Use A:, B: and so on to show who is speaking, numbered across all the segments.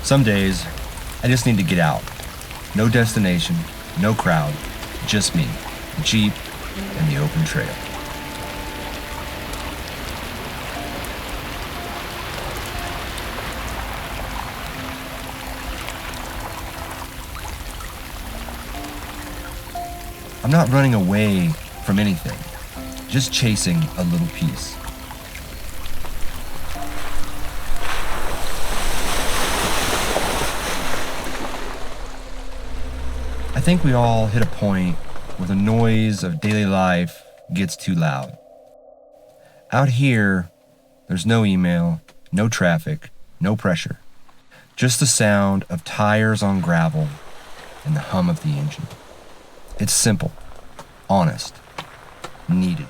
A: Some days, I just need to get out. No destination, no crowd, just me, the Jeep, and the open trail. I'm not running away from anything, just chasing a little piece. I think we all hit a point where the noise of daily life gets too loud. Out here, there's no email, no traffic, no pressure, just the sound of tires on gravel and the hum of the engine. It's simple, honest, needed.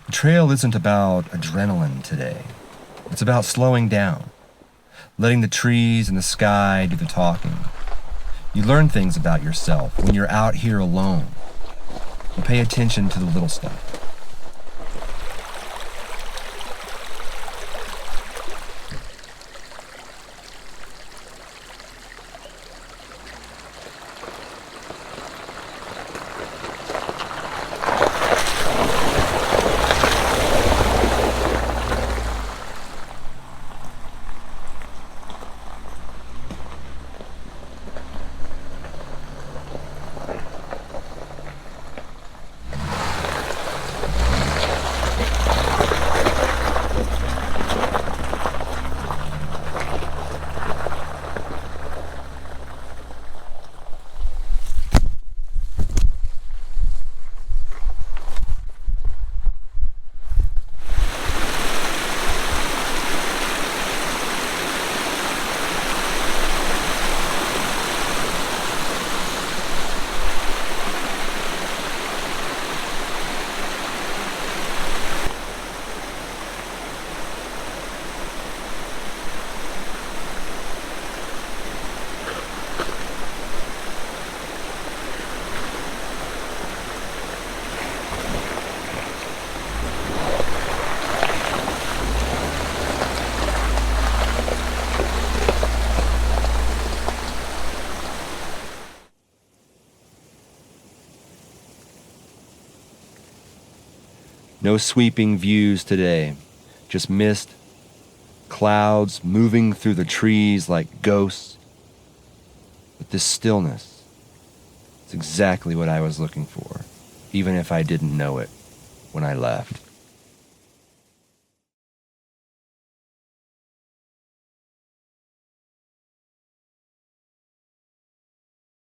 A: The trail isn't about adrenaline today. It's about slowing down, letting the trees and the sky do the talking. You learn things about yourself when you're out here alone. You pay attention to the little stuff. No sweeping views today, just mist, clouds moving through the trees like ghosts. But this stillness, it's exactly what I was looking for, even if I didn't know it when I left.